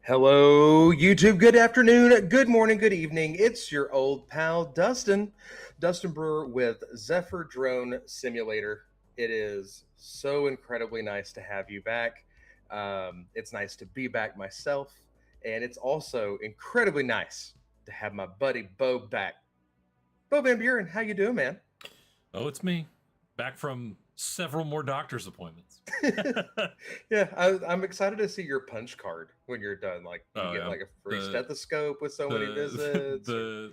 Hello, YouTube. Good afternoon, good morning, good evening. It's your old pal, Dustin Brewer with Zephyr Drone Simulator. It is so incredibly nice to have you back. It's nice to be back myself, and it's also incredibly nice to have my buddy Bo back. Bo Van Buren, how you doing, man? Oh, it's me. Back from several more doctor's appointments. Yeah, I'm excited to see your punch card when you're done. Like you get like a free stethoscope with so many visits.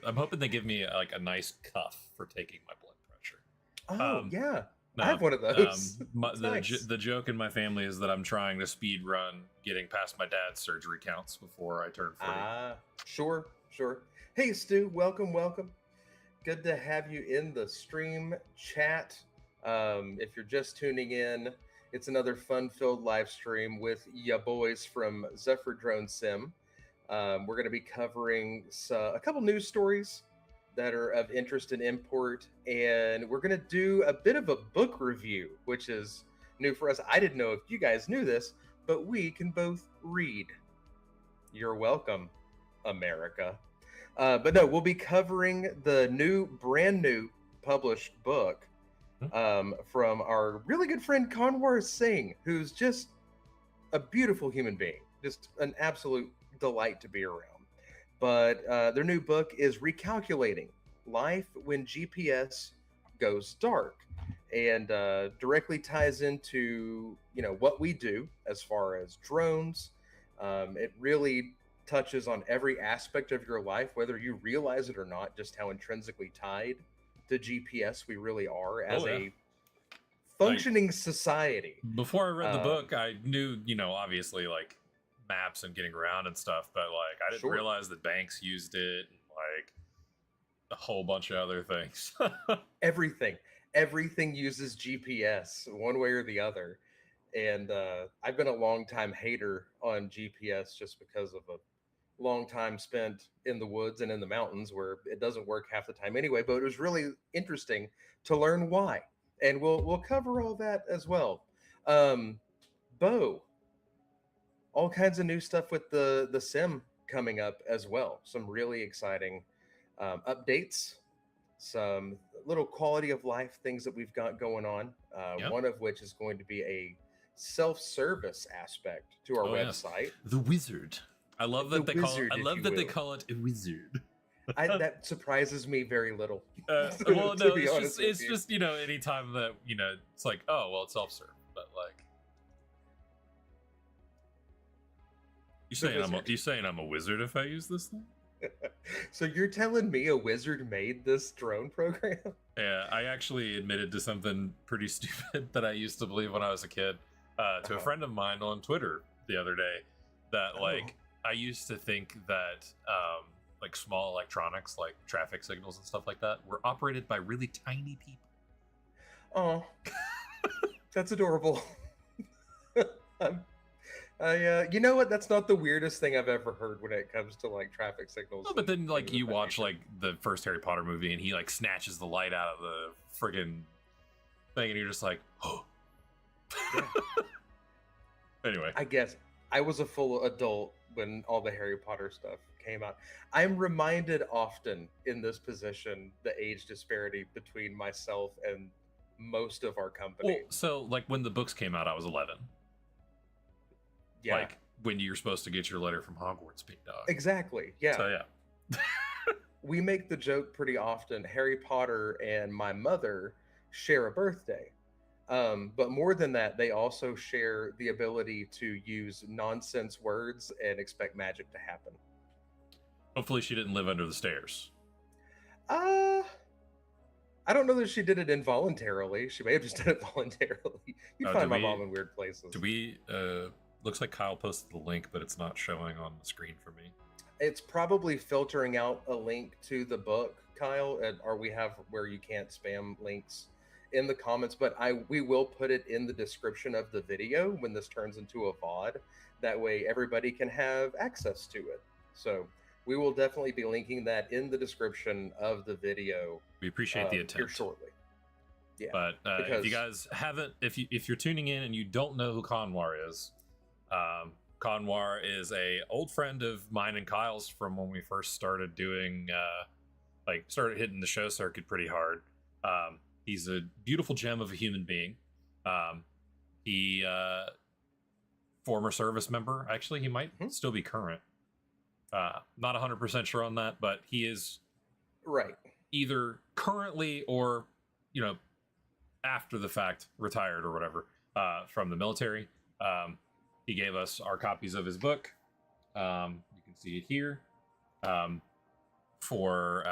I'm hoping they give me like a nice cuff for taking my blood pressure. Oh yeah, no, I have one of those. The joke in my family is that I'm trying to speed run getting past my dad's surgery counts before I turn 40. Sure. Hey Stu, welcome. Good to have you in the stream chat. If you're just tuning in, it's another fun-filled live stream with ya boys from Zephyr Drone Sim. We're going to be covering a couple news stories that are of interest and import, and we're going to do a bit of a book review, which is new for us. I didn't know if you guys knew this, but we can both read. You're welcome, America. But no, we'll be covering the brand new published book from our really good friend Kanwar Singh, who's just a beautiful human being, just an absolute delight to be around. But their new book is Recalculating: Life When GPS Goes Dark, and directly ties into what we do as far as drones. It really touches on every aspect of your life, whether you realize it or not, just how intrinsically tied to GPS we really are as a functioning society. Before I read the book, I knew, obviously like maps and getting around and stuff, but like I didn't realize that banks used it, and like a whole bunch of other things. Everything uses GPS one way or the other. And I've been a long time hater on GPS just because of a long time spent in the woods and in the mountains where it doesn't work half the time anyway. But it was really interesting to learn why, and we'll cover all that as well. Bo, all kinds of new stuff with the sim coming up as well. Some really exciting updates, some little quality of life things that we've got going on. One of which is going to be a self-service aspect to our website. Yes. The wizard. I love that they call it a wizard. That surprises me very little. Well, no, it's just anytime that it's like, oh well, it's self-serve, but like you saying I'm a wizard if I use this thing? So you're telling me a wizard made this drone program? Yeah, I actually admitted to something pretty stupid that I used to believe when I was a kid to a friend of mine on Twitter the other day, that I used to think that like small electronics, like traffic signals and stuff like that, were operated by really tiny people. Oh, that's adorable. You know what? That's not the weirdest thing I've ever heard when it comes to like traffic signals. Oh, but then like you watch like the first Harry Potter movie and he like snatches the light out of the friggin' thing and you're just like, oh. Yeah. Anyway, I guess I was a full adult when all the Harry Potter stuff came out. I'm reminded often in this position the age disparity between myself and most of our company. Well, so like when the books came out, I was 11. Yeah. Like when you're supposed to get your letter from Hogwarts, big dog. Exactly. Yeah. So yeah. We make the joke pretty often. Harry Potter and my mother share a birthday. But more than that, they also share the ability to use nonsense words and expect magic to happen. Hopefully she didn't live under the stairs. I don't know that she did it involuntarily. She may have just done it voluntarily. You find my mom in weird places. Looks like Kyle posted the link, but it's not showing on the screen for me. It's probably filtering out a link to the book, Kyle, or we have where you can't spam links in the comments, but we will put it in the description of the video when this turns into a VOD. That way everybody can have access to it. So we will definitely be linking that in the description of the video. We appreciate the attempt here shortly. Yeah, but if you guys haven't, if you're tuning in and you don't know who Kanwar is, Kanwar is a old friend of mine and Kyle's from when we first started doing, started hitting the show circuit pretty hard. He's a beautiful gem of a human being. He former service member. Actually, he might still be current. Not 100% sure on that, but he is right, either currently or, after the fact, retired or whatever from the military. He gave us our copies of his book. You can see it here. For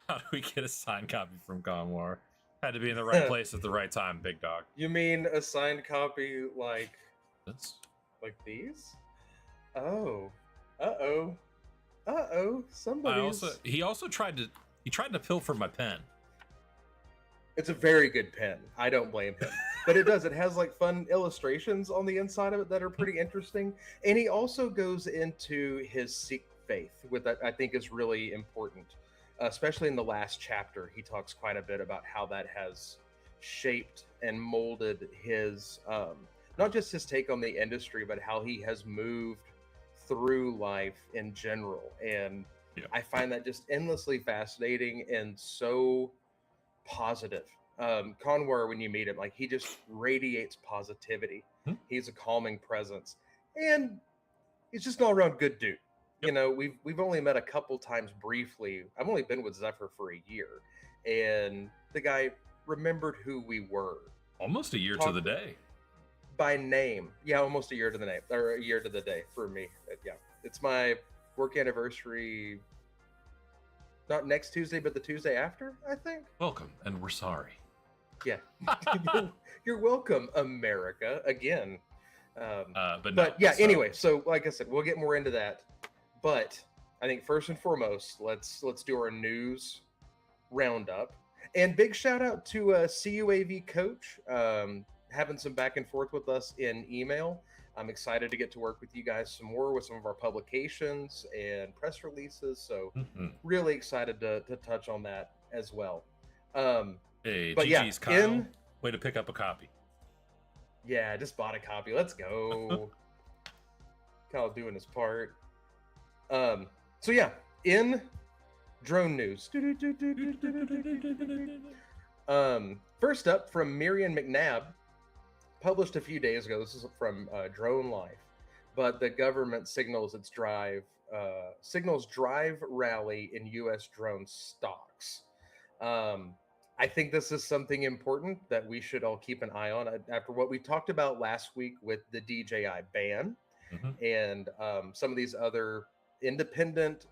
how do we get a signed copy from Kanwar? Had to be in the right place at the right time, big dog. You mean a signed copy like these? Oh, somebody. He also tried to pilfer my pen. It's a very good pen. I don't blame him. But it has like fun illustrations on the inside of it that are pretty interesting. And he also goes into his Sikh faith, with that I think is really important. Especially in the last chapter, he talks quite a bit about how that has shaped and molded his, not just his take on the industry, but how he has moved through life in general. And I find that just endlessly fascinating and so positive. Kanwar, when you meet him, like, he just radiates positivity. He's a calming presence, and he's just an all-around good dude. We've only met a couple times briefly. I've only been with Zephyr for a year, and the guy remembered who we were. Almost a year to the day. By name. Yeah, almost a year to the name, or a year to the day for me. Yeah, it's my work anniversary. Not next Tuesday, but the Tuesday after, I think. Welcome, and we're sorry. Yeah, you're welcome, America, again. Anyway, so like I said, we'll get more into that. But I think first and foremost, let's do our news roundup. And big shout out to CUAV Coach, having some back and forth with us in email. I'm excited to get to work with you guys some more with some of our publications and press releases. So really excited to touch on that as well. Hey, GG's Kyle. Way to pick up a copy. Yeah, I just bought a copy. Let's go. Kyle doing his part. So yeah, in drone news. First up, from Miriam McNabb, published a few days ago. This is from Drone Life, but the government signals drive rally in U.S. drone stocks. I think this is something important that we should all keep an eye on after what we talked about last week with the DJI ban and some of these other independent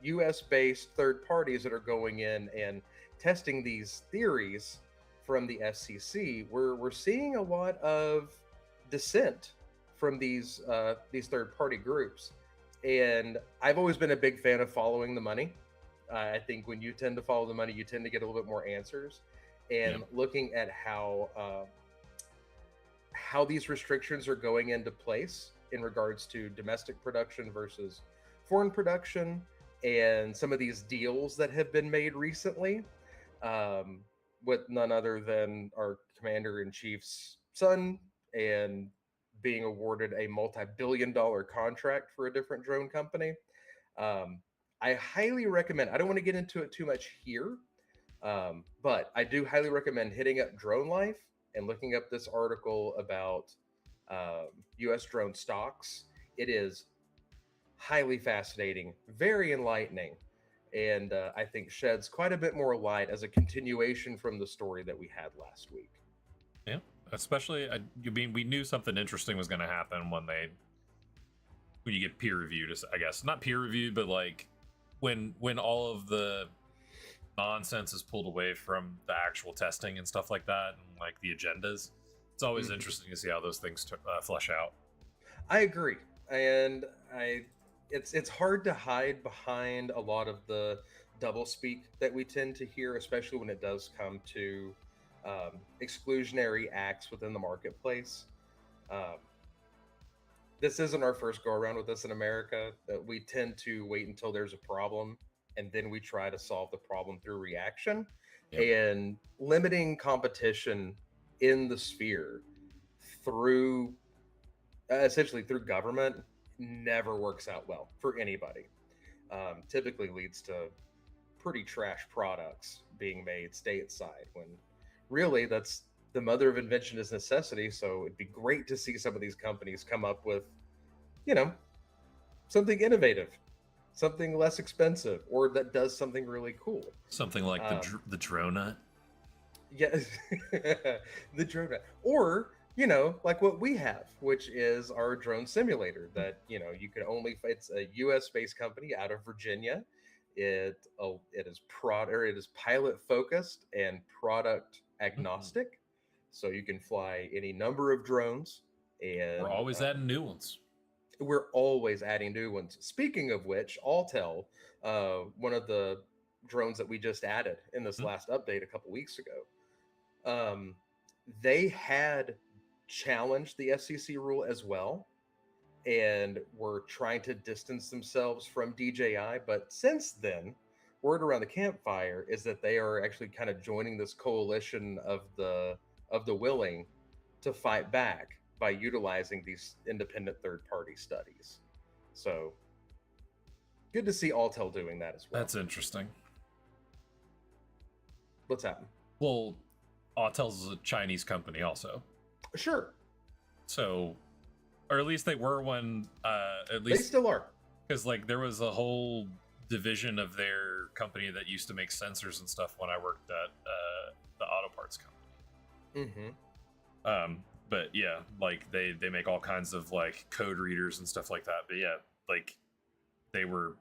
US-based third parties that are going in and testing these theories from the SEC. We're seeing a lot of dissent from these third-party groups, and I've always been a big fan of following the money. I think when you tend to follow the money, you tend to get a little bit more answers. And looking at how these restrictions are going into place in regards to domestic production versus foreign production, and some of these deals that have been made recently, with none other than our commander-in-chief's son, and being awarded a multi-billion-dollar contract for a different drone company. I highly recommend, I don't want to get into it too much here, but I do highly recommend hitting up Drone Life and looking up this article about US drone stocks. It is highly fascinating, very enlightening, and I think sheds quite a bit more light as a continuation from the story that we had last week. Yeah, especially, we knew something interesting was going to happen when you get peer reviewed, I guess. Not peer reviewed, but like when all of the nonsense is pulled away from the actual testing and stuff like that, and like the agendas. It's always interesting to see how those things flesh out. I agree, and it's hard to hide behind a lot of the doublespeak that we tend to hear, especially when it does come to exclusionary acts within the marketplace. This isn't our first go around with this in America. That we tend to wait until there's a problem, and then we try to solve the problem through reaction. And limiting competition in the sphere through essentially through government, never works out well for anybody. Typically leads to pretty trash products being made stateside when really that's the mother of invention is necessity. So it'd be great to see some of these companies come up with, you know, something innovative, something less expensive, or that does something really cool. Something like the Dronut. Yes, the drone, or like what we have, which is our drone simulator. That you can only. It's a U.S. based company out of Virginia. It is it is pilot focused and product agnostic, so you can fly any number of drones. And we're always adding new ones. We're always adding new ones. Speaking of which, Altel, one of the drones that we just added in this last update a couple weeks ago, they had challenged the FCC rule as well and were trying to distance themselves from DJI. But since then, word around the campfire is that they are actually kind of joining this coalition of the willing to fight back by utilizing these independent third-party studies. So good to see Altel doing that as well. That's interesting. What's happening? Well, Autel's is a Chinese company also. Sure. So, or at least they were when, at least... They still are. Because, like, there was a whole division of their company that used to make sensors and stuff when I worked at the auto parts company. Mm-hmm. But yeah, like they make all kinds of like code readers and stuff like that. But yeah, like they were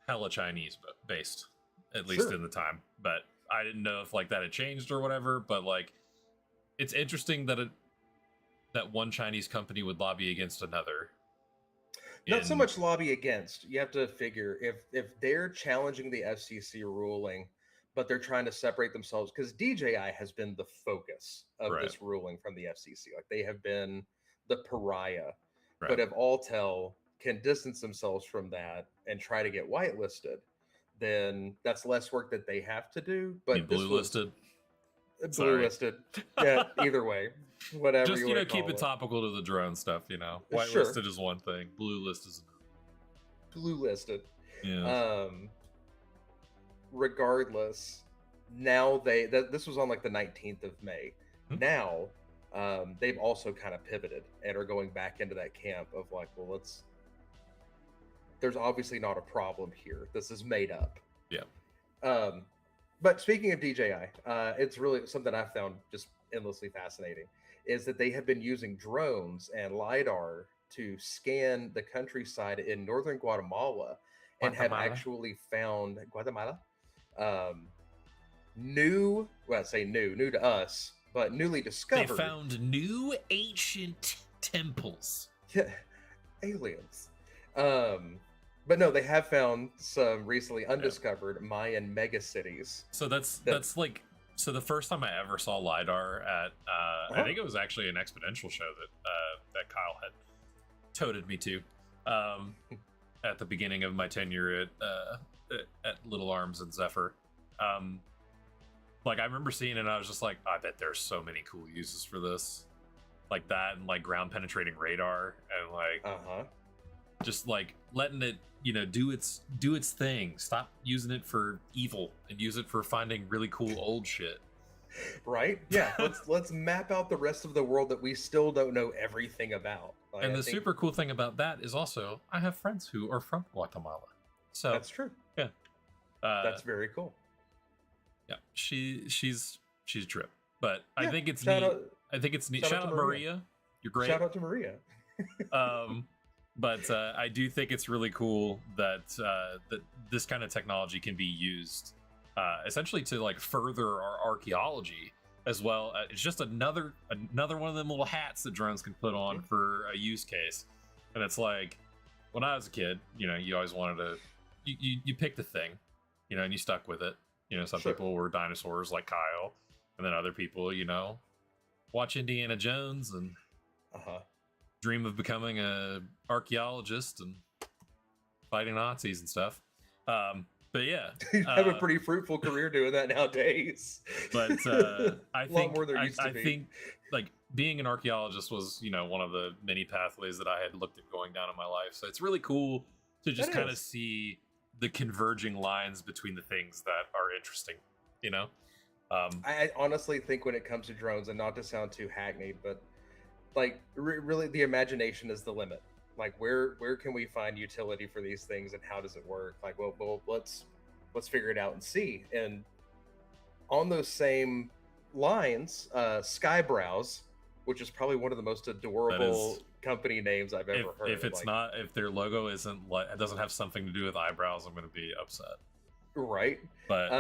hella Chinese based, at least in the time. But I didn't know if like that had changed or whatever. But like, it's interesting that that one Chinese company would lobby against another. Not so much lobby against. You have to figure if they're challenging the FCC ruling, but they're trying to separate themselves, because DJI has been the focus of this ruling from the FCC. Like they have been the pariah. Right. But if Altel can distance themselves from that and try to get whitelisted, then that's less work that they have to do. But blue listed. Blue listed. Yeah, either way. Whatever. Just keep it topical to the drone stuff, Whitelisted is one thing. Blue list is another. Blue listed. Yeah. Regardless, now this was on like the 19th of May. Now they've also kind of pivoted and are going back into that camp of like, well, there's obviously not a problem here. This is made up. Yeah. But speaking of DJI, it's really something I found just endlessly fascinating, is that they have been using drones and LiDAR to scan the countryside in northern Guatemala and have actually found new to us, but newly discovered. They found new ancient temples. Yeah, aliens. But no, they have found some recently undiscovered Mayan megacities. So that's like, so the first time I ever saw LiDAR at, I think it was actually an exponential show that Kyle had toted me to, at the beginning of my tenure at Little Arms and Zephyr. Like I remember seeing it and I was just like, I bet there's so many cool uses for this, like that, and like ground penetrating radar, and like just like letting it do its thing. Stop using it for evil and use it for finding really cool old shit. Right? Yeah. let's map out the rest of the world that we still don't know everything about. Like, and the super cool thing about that is also I have friends who are from Guatemala. So that's true. Yeah. That's very cool. Yeah. She's drip. But yeah, I think it's neat. I think it's neat. Shout out Maria. You're great. Shout out to Maria. But I do think it's really cool that that this kind of technology can be used essentially to like further our archaeology as well. It's just another one of them little hats that drones can put on for a use case. And it's like, when I was a kid, you always wanted to, you picked a thing, and you stuck with it. Some people were dinosaurs like Kyle, and then other people, watch Indiana Jones and dream of becoming a archaeologist and fighting Nazis and stuff. But yeah, You have a pretty fruitful career doing that nowadays. but I A lot think more there used to I be. think like being an archaeologist was, you know, one of the many pathways that I had looked at going down in my life. So it's really cool to just That kind of is. see the converging lines between the things that are interesting, you know. I honestly think when it comes to drones, and not to sound too hackneyed, but like really the imagination is the limit. Like where can we find utility for these things, and how does it work? Like, well let's figure it out and see. And on those same lines, Skybrows, which is probably one of the most that adorable is, company names I've ever heard. if it's Like, not, if their logo isn't like, it doesn't have something to do with eyebrows, I'm going to be upset. right. But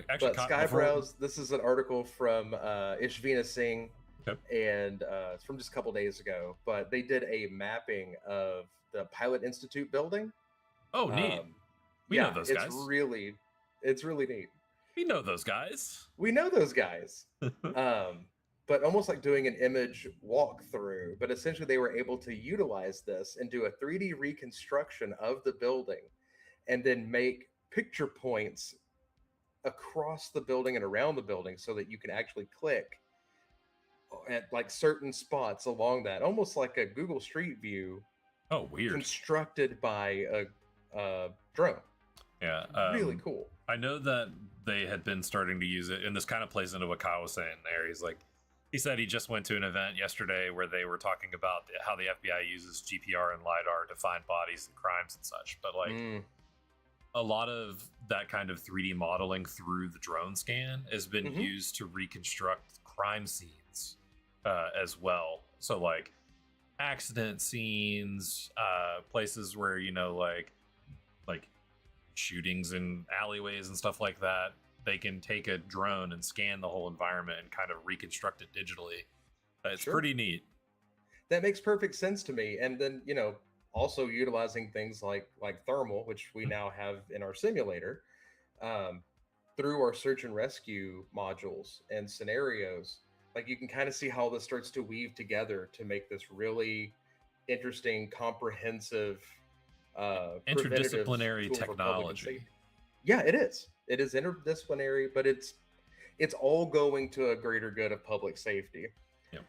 actually, But before, Skybrows, this is an article from Ishvina Singh, okay. and it's from just a couple days ago. But they did a mapping of the Pilot Institute building. Oh, neat. We know Yeah, those guys. It's really neat. We know those guys. We know those guys. But almost like doing an image walkthrough. But essentially, they were able to utilize this and do a 3D reconstruction of the building, and then make picture points across the building and around the building, so that you can actually click at like certain spots along that, almost like a Google Street View. Oh, weird. Constructed by a drone. Yeah, really cool. I know that they had been starting to use it, and this kind of plays into what Kyle was saying there. He said he just went to an event yesterday where they were talking about how the FBI uses GPR and LiDAR to find bodies and crimes and such. But like a lot of that kind of 3D modeling through the drone scan has been used to reconstruct crime scenes as well. So like accident scenes, places where, you know, like shootings in alleyways and stuff like that, they can take a drone and scan the whole environment and kind of reconstruct it digitally. It's pretty neat. That makes perfect sense to me. And then, you know, also utilizing things like thermal, which we now have in our simulator, through our search and rescue modules and scenarios. Like, you can kind of see how this starts to weave together to make this really interesting, comprehensive, interdisciplinary technology. Yeah, it is. It is interdisciplinary, but it's all going to a greater good of public safety. Yep.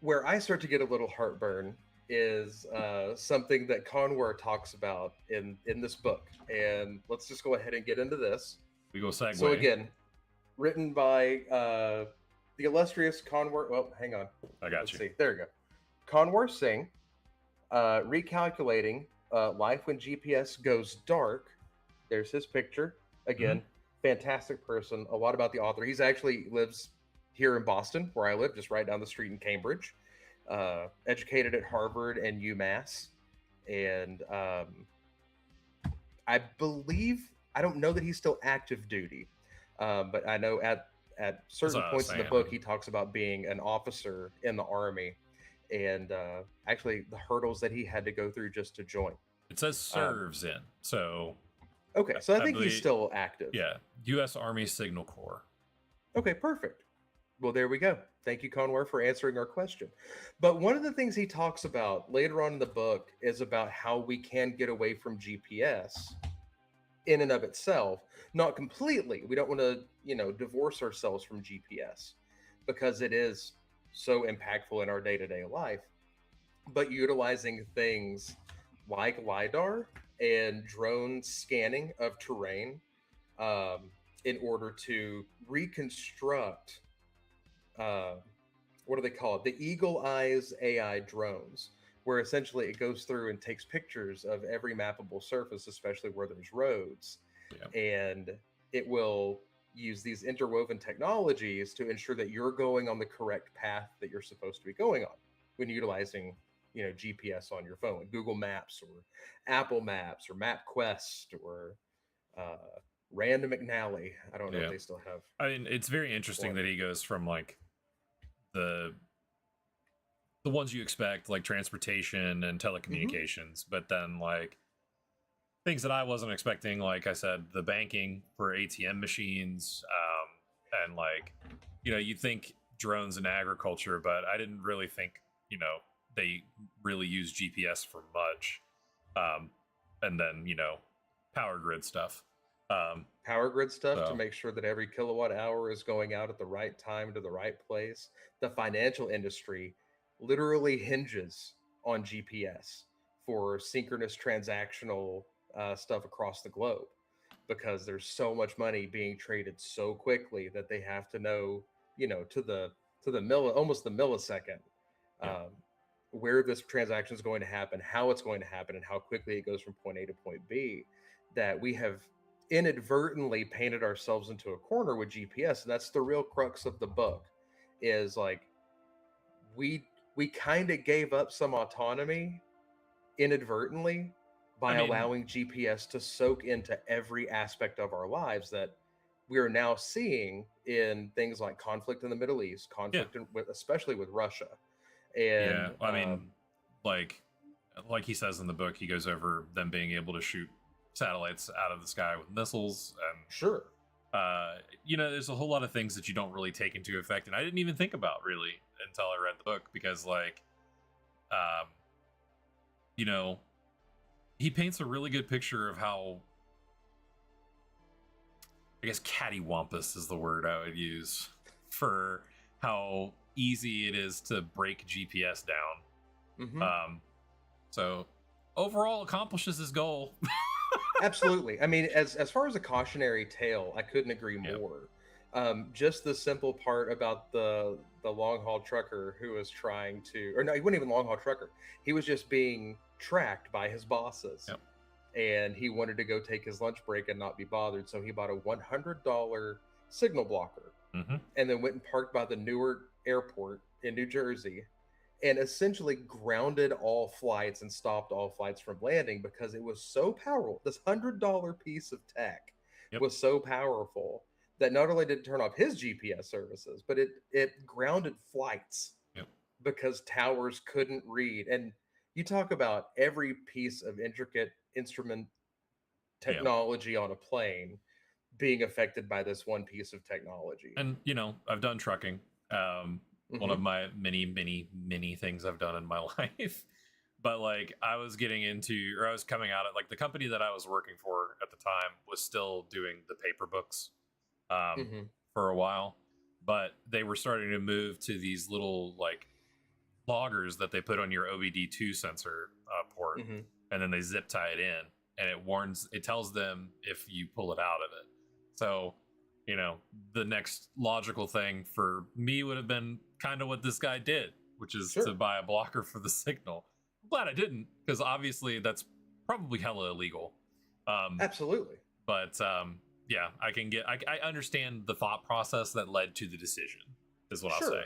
Where I start to get a little heartburn is something that Kanwar talks about in this book, and let's just go ahead and get into this. We go segue. So again, written by the illustrious Kanwar. Well, hang on. I got you. See, there you go. Kanwar Singh, Recalculating Life When GPS Goes Dark. There's his picture. Again, fantastic person. A lot about the author. He's actually lives here in Boston, where I live, just right down the street in Cambridge. Educated at Harvard and UMass. And I believe, I don't know that he's still active duty, but I know at certain points in the book, he talks about being an officer in the Army, and actually the hurdles that he had to go through just to join. It says serves in, so okay, so I think he's still active. Yeah, U.S. Army Signal Corps. Okay, perfect. Well, there we go. Thank you, Kanwar, for answering our question. But one of the things he talks about later on in the book is about how we can get away from GPS in and of itself. Not completely. We don't want to, you know, divorce ourselves from GPS because it is so impactful in our day-to-day life. But utilizing things like LiDAR and drone scanning of terrain in order to reconstruct what do they call it? The Eagle Eyes AI drones, where essentially it goes through and takes pictures of every mappable surface, especially where there's roads. Yeah. And it will use these interwoven technologies to ensure that you're going on the correct path that you're supposed to be going on when utilizing, you know, GPS on your phone, Google Maps or Apple Maps or MapQuest or Random McNally. I don't know if they still have. I mean, it's very interesting that he goes from like the ones you expect, like transportation and telecommunications, but then like things that I wasn't expecting, like I said, the banking for ATM machines, and like, you know, you'd think drones in agriculture, but I didn't really think, you know, they really use GPS for much. And then, you know, power grid stuff. Power grid stuff to So make sure that every kilowatt hour is going out at the right time to the right place. The financial industry literally hinges on GPS for synchronous transactional stuff across the globe because there's so much money being traded so quickly that they have to know, to the almost the millisecond, yeah, um, where this transaction is going to happen, how it's going to happen, and how quickly it goes from point A to point B. That we have inadvertently painted ourselves into a corner with GPS, and that's the real crux of the book. Is like we we kind of gave up some autonomy inadvertently I by mean, allowing GPS to soak into every aspect of our lives that we are now seeing in things like conflict in the Middle East, yeah, especially with Russia, yeah. and I mean, like he says in the book, he goes over them being able to shoot satellites out of the sky with missiles, and sure, there's a whole lot of things that you don't really take into effect, and I didn't even think about really until I read the book, because um, you know, he paints a really good picture of how, I guess, cattywampus is the word I would use for how easy it is to break GPS down. mm-hmm. So overall accomplishes his goal. Absolutely. I mean, as far as a cautionary tale, I couldn't agree Yep. more. Just the simple part about the long haul trucker who was trying to, or no, he wasn't even long haul trucker. He was just being tracked by his bosses, Yep. and he wanted to go take his lunch break and not be bothered. So he bought a $100 signal blocker, Mm-hmm. and then went and parked by the Newark airport in New Jersey, and essentially grounded all flights and stopped all flights from landing because it was so powerful. This $100 piece of tech Yep. was so powerful that not only did it turn off his GPS services, but it grounded flights Yep. because towers couldn't read. And you talk about every piece of intricate instrument Yeah. technology on a plane being affected by this one piece of technology. And I've done trucking. One of my many things I've done in my life. But like, I was getting into, or I was coming out at, like, the company that I was working for at the time was still doing the paper books Mm-hmm. for a while, but they were starting to move to these little, like, loggers that they put on your OBD2 sensor port, Mm-hmm. and then they zip tie it in, and it tells them if you pull it out of it. So, the next logical thing for me would have been kind of what this guy did, which is Sure. to buy a blocker for the signal. I'm glad I didn't, because obviously that's probably hella illegal. Absolutely. But yeah, I understand the thought process that led to the decision, is what Sure.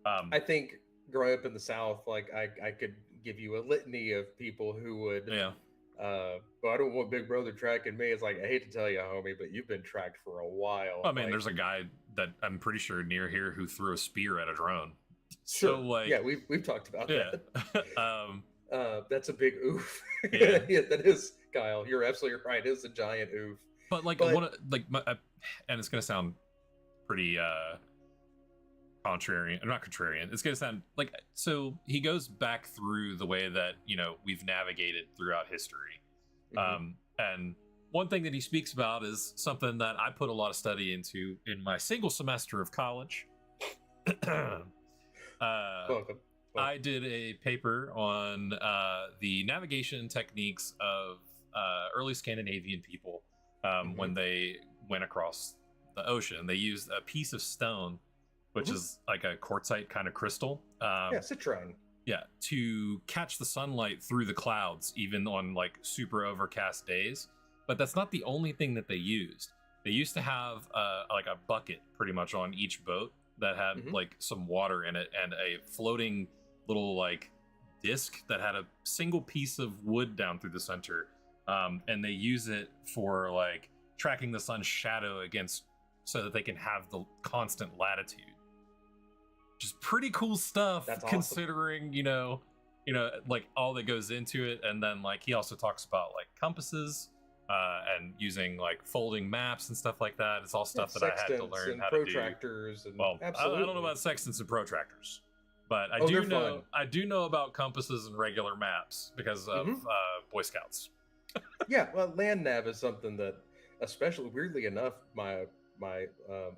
I'll say. I think growing up in the South, like I could give you a litany of people who would, Yeah. well, I don't want Big Brother tracking me. It's like, I hate to tell you, homie, but you've been tracked for a while. I mean, like, there's a guy that I'm pretty sure near here who threw a spear at a drone. Sure. So, like, yeah, we've talked about yeah. that. That's a big oof. Yeah. Yeah, that is, Kyle. You're absolutely right. It is a giant oof. But like, and it's gonna sound pretty contrarian, not contrarian. It's gonna sound like, so he goes back through the way that we've navigated throughout history. Mm-hmm. And one thing that he speaks about is something that I put a lot of study into in my single semester of college. Welcome. I did a paper on the navigation techniques of early Scandinavian people when they went across the ocean. They used a piece of stone, which is like a quartzite kind of crystal. Yeah, citrine. Yeah, to catch the sunlight through the clouds, even on like super overcast days. But that's not the only thing that they used. They used to have like a bucket pretty much on each boat that had like some water in it, and a floating little like disc that had a single piece of wood down through the center. And they use it for like tracking the sun's shadow against, so that they can have the constant latitude. Which is pretty cool stuff. That's awesome. Considering, like all that goes into it. And then like he also talks about like compasses and using like folding maps and stuff like that. It's all stuff that I had to learn how to do. Protractors and well, absolutely. I don't know about sextants and protractors, but I do know about compasses and regular maps because of Boy Scouts. Yeah, well, land nav is something that especially weirdly enough, my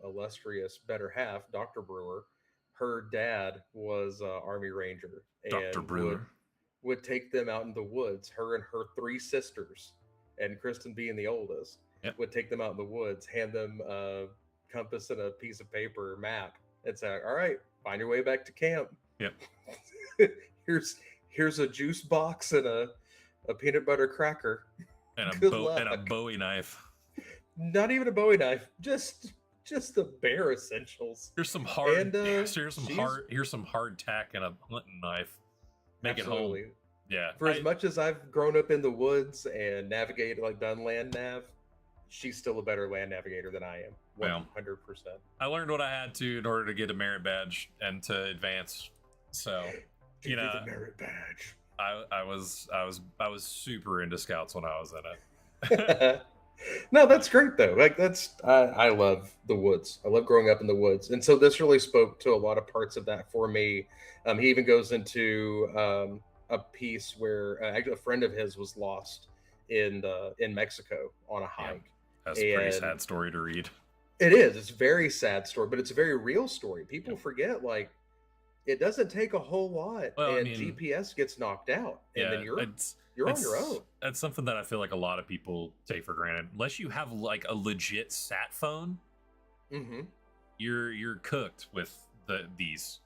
illustrious better half, Dr. Brewer, her dad was Army Ranger Dr. and would Brewer. would take them out in the woods. Her and her three sisters, and Kristen being the oldest, Yep. would take them out in the woods, hand them a compass and a piece of paper map, and say, "All right, find your way back to camp. Yep. here's here's a juice box and a peanut butter cracker. And Good luck." a Bowie knife. Not even a Bowie knife, just the bare essentials. Here's some hard. And Here's some hardtack and a hunting knife. Make absolutely. it home. Yeah. For as much as I've grown up in the woods and navigated, like done land nav, she's still a better land navigator than I am. 100%. I learned what I had to in order to get a merit badge and to advance. So, Give me the merit badge. I was super into scouts when I was in it. No, that's great though. Like I love the woods. I love growing up in the woods, and so this really spoke to a lot of parts of that for me. He even goes into a piece where actually a friend of his was lost in Mexico on a hike. Yeah, that's a pretty sad story to read. It is. It's a very sad story, but it's a very real story. People forget, like, it doesn't take a whole lot, and GPS gets knocked out, and then you're on your own. That's something that I feel like a lot of people take for granted. Unless you have like a legit sat phone, you're cooked with these.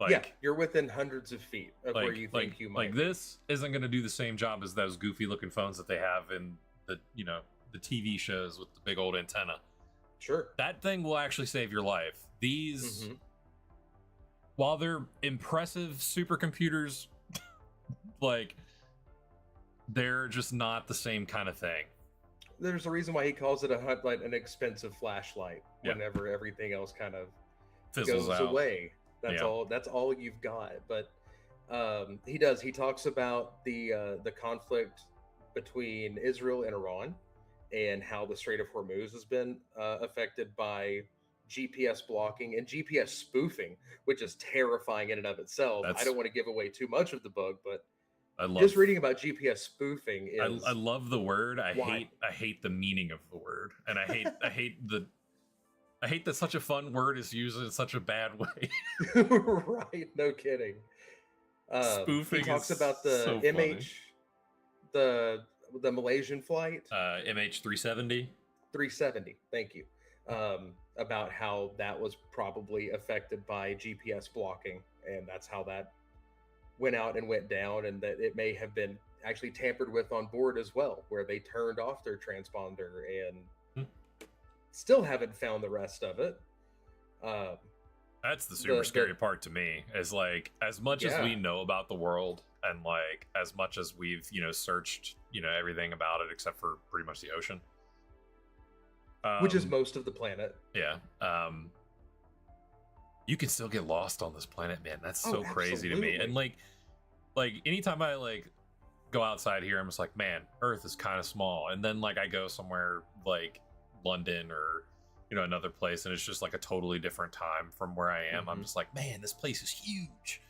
Like, yeah, you're within hundreds of feet of where you think you might. Like, this isn't going to do the same job as those goofy looking phones that they have in the the TV shows with the big old antenna. Sure, that thing will actually save your life. These, while they're impressive supercomputers, like, they're just not the same kind of thing. There's a reason why he calls it an expensive flashlight. Whenever everything else kind of fizzles goes out. Away. That's all. That's all you've got. But he does. He talks about the conflict between Israel and Iran, and how the Strait of Hormuz has been affected by GPS blocking and GPS spoofing, which is terrifying in and of itself. I don't want to give away too much of the book, but just reading about GPS spoofing is. I love the word. I hate the meaning of the word, and I hate that such a fun word is used in such a bad way. Right? No kidding. Spoofing. He talks about the so MH, the Malaysian flight, MH370. 370. Thank you. About how that was probably affected by GPS blocking, and that's how that went out and went down, and that it may have been actually tampered with on board as well, where they turned off their transponder and still haven't found the rest of it. That's the super scary part to me, is like, as much as we know about the world, and like as much as we've searched everything about it except for pretty much the ocean, which is most of the planet. You can still get lost on this planet, man. That's so crazy to me. And like anytime I like go outside here, I'm just like, man, Earth is kind of small. And then like I go somewhere like London or another place, and it's just like a totally different time from where I am. I'm just like, man, this place is huge.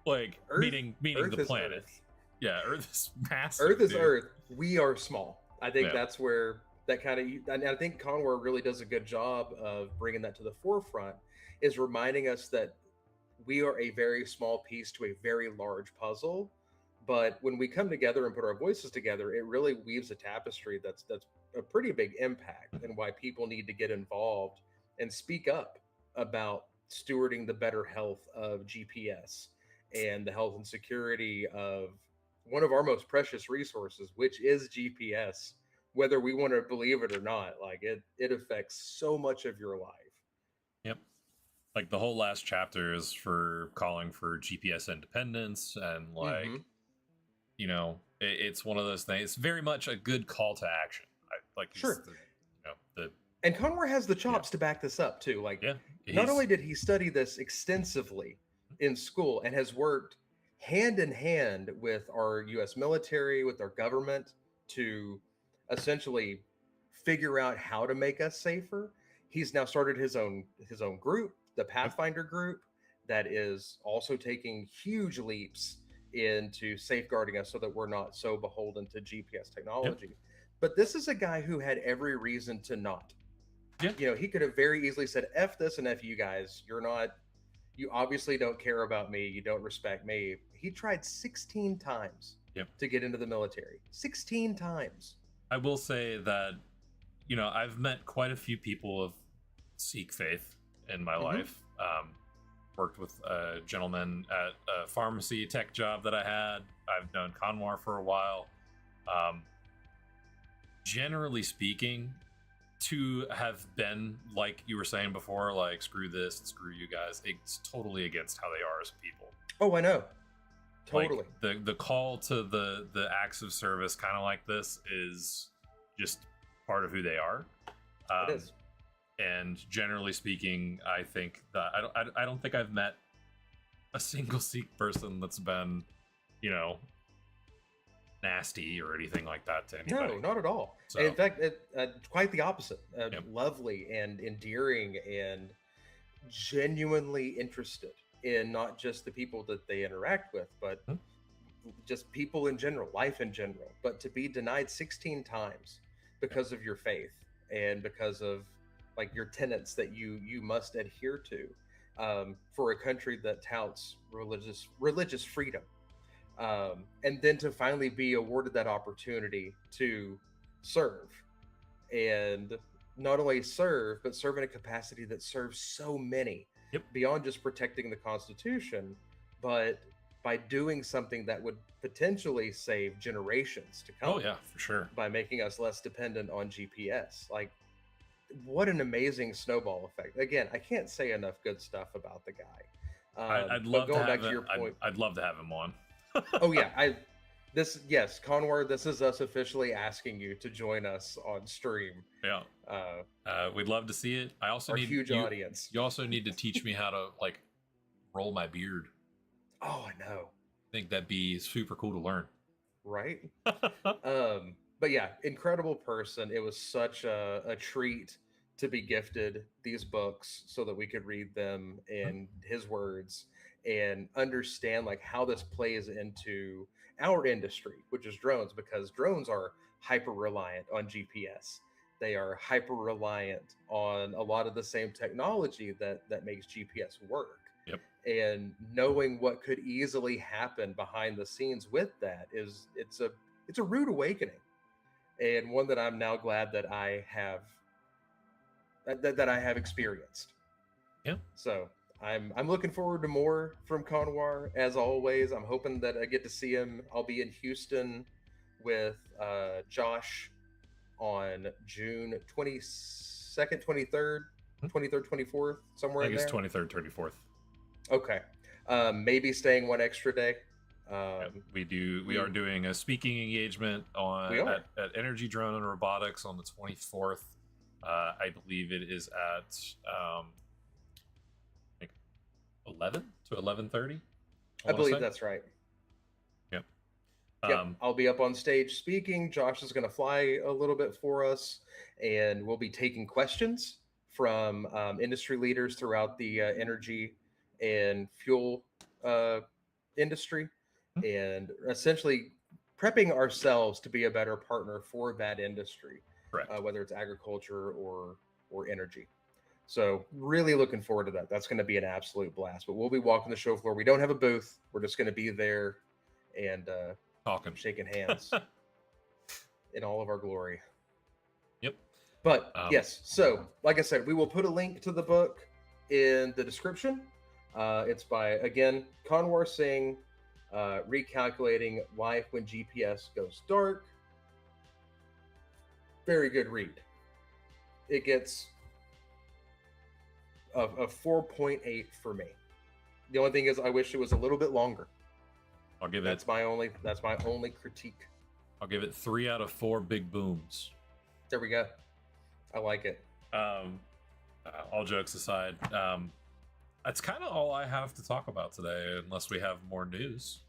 Like meaning the planet. Earth. Yeah, Earth is massive. Earth is Earth. We are small. I think that's where that kind of, and I think Kanwar really does a good job of bringing that to the forefront, is reminding us that we are a very small piece to a very large puzzle. But when we come together and put our voices together, it really weaves a tapestry that's a pretty big impact, and why people need to get involved and speak up about stewarding the better health of GPS and the health and security of one of our most precious resources, which is GPS. Whether we want to believe it or not, like it affects so much of your life. Yep. Like the whole last chapter is for calling for GPS independence, and like it's one of those things. It's very much a good call to action. Sure. And Kanwar has the chops to back this up too. Like, not only did he study this extensively in school and has worked hand in hand with our U.S. military, with our government, to essentially figure out how to make us safer. He's now started his own group, the Pathfinder group, that is also taking huge leaps into safeguarding us so that we're not so beholden to GPS technology. But this is a guy who had every reason to not. Yeah. You know, he could have very easily said, F this and F you guys. You obviously don't care about me. You don't respect me. He tried 16 times Yep. to get into the military. 16 times. I will say that, I've met quite a few people of Sikh faith in my life. Worked with a gentleman at a pharmacy tech job that I had. I've known Kanwar for a while. Generally speaking, to have been, like you were saying before, like screw this and screw you guys, it's totally against how they are as people. Oh, I know. Totally. Like the call to the acts of service, kind of like this, is just part of who they are. It is. And generally speaking, I think that I don't think I've met a single Sikh person that's been, nasty or anything like that to anybody. No, not at all. So, in fact, quite the opposite. Yep. Lovely and endearing and genuinely interested in not just the people that they interact with, but just people in general, life in general. But to be denied 16 times because of your faith and because of like your tenets that you must adhere to, for a country that touts religious freedom. And then to finally be awarded that opportunity to serve, and not only serve, but serve in a capacity that serves so many. Yep. Beyond just protecting the Constitution, but by doing something that would potentially save generations to come. Oh yeah, for sure. By making us less dependent on GPS. Like, what an amazing snowball effect. Again, I can't say enough good stuff about the guy. I'd love to have your point, I'd love to have him on. oh yeah, yes, Kanwar, this is us officially asking you to join us on stream. Yeah, we'd love to see it. I also need huge audience. You also need to teach me how to like roll my beard. Oh, I know. I think that'd be super cool to learn. Right. But yeah, incredible person. It was such a treat to be gifted these books so that we could read them in his words and understand like how this plays into our industry, which is drones, because drones are hyper reliant on GPS. They are hyper reliant on a lot of the same technology that makes GPS work. Yep. And knowing what could easily happen behind the scenes with that it's a rude awakening, and one that I'm now glad that I have experienced. Yeah. So I'm looking forward to more from Kanwar, as always. I'm hoping that I get to see him. I'll be in Houston with Josh on June 22nd, 23rd, 24th, somewhere in there. I think it's 23rd, 24th. Okay. Maybe staying one extra day. We are doing a speaking engagement at Energy Drone and Robotics on the 24th. I believe it is at 11 to 11:30. I believe that's right. Yep. I'll be up on stage speaking. Josh is going to fly a little bit for us, and we'll be taking questions from industry leaders throughout the energy and fuel industry, and essentially prepping ourselves to be a better partner for that industry. Correct. Whether it's agriculture or energy. So really looking forward to that. That's going to be an absolute blast. But we'll be walking the show floor. We don't have a booth. We're just going to be there and talking, shaking hands in all of our glory. Yep. But yes, so like I said, we will put a link to the book in the description. It's by, again, Kanwar Singh, Recalculating Life When GPS Goes Dark. Very good read. It gets a 4.8 for me. The only thing is I wish it was a little bit longer. I'll give that's my only critique. I'll give it 3 out of 4 big booms. There we go. I like it. All jokes aside, that's kind of all I have to talk about today, unless we have more news.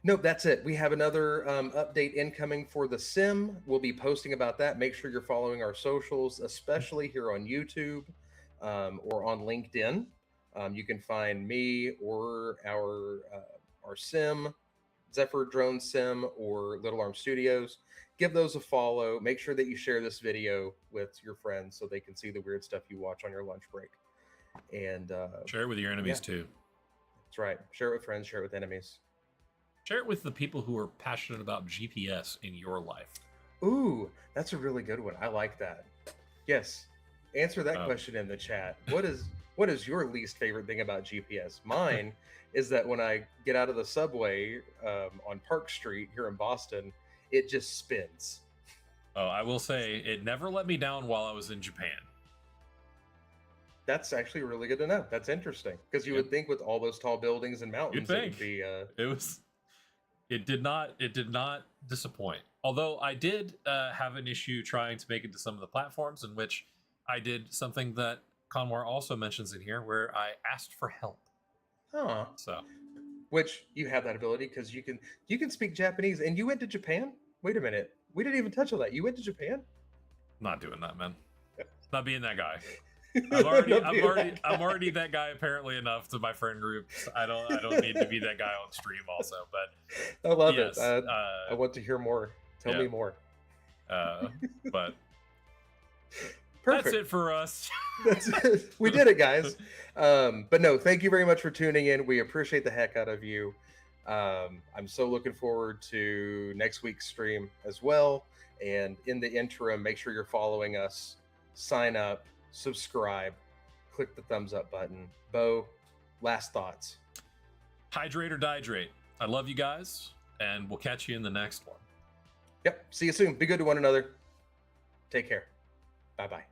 Nope, that's it. We have another update incoming for the sim. We'll be posting about that. Make sure you're following our socials, especially here on YouTube or on LinkedIn. You can find me or our sim Zephyr Drone Sim or Little Arm Studios. Give those a follow. Make sure that you share this video with your friends so they can see the weird stuff you watch on your lunch break. And share it with your enemies too. That's right. Share it with friends, share it with enemies. Share it with the people who are passionate about GPS in your life. Ooh, that's a really good one. I like that. Yes. Answer that question in the chat. What is your least favorite thing about GPS? Mine is that when I get out of the subway on Park Street here in Boston, it just spins. Oh, I will say it never let me down while I was in Japan. That's actually really good to know. That's interesting because you would think with all those tall buildings and mountains, it would be. It did not disappoint. Although I did have an issue trying to make it to some of the platforms in which I did something that Kanwar also mentions in here, where I asked for help. Huh. So, which you have that ability because you can speak Japanese, and you went to Japan. Wait a minute, we didn't even touch on that. You went to Japan? Not doing that, man. Not being that guy. I'm already that guy apparently enough to my friend groups. I don't need to be that guy on stream also. But I love it. I want to hear more. Tell me more. But perfect. That's it for us. That's it. We did it, guys. But no, thank you very much for tuning in. We appreciate the heck out of you. I'm so looking forward to next week's stream as well. And in the interim, make sure you're following us. Sign up. Subscribe, click the thumbs up button. Bo, last thoughts. Hydrate or dihydrate. I love you guys, and we'll catch you in the next one. Yep. See you soon. Be good to one another. Take care. Bye-bye.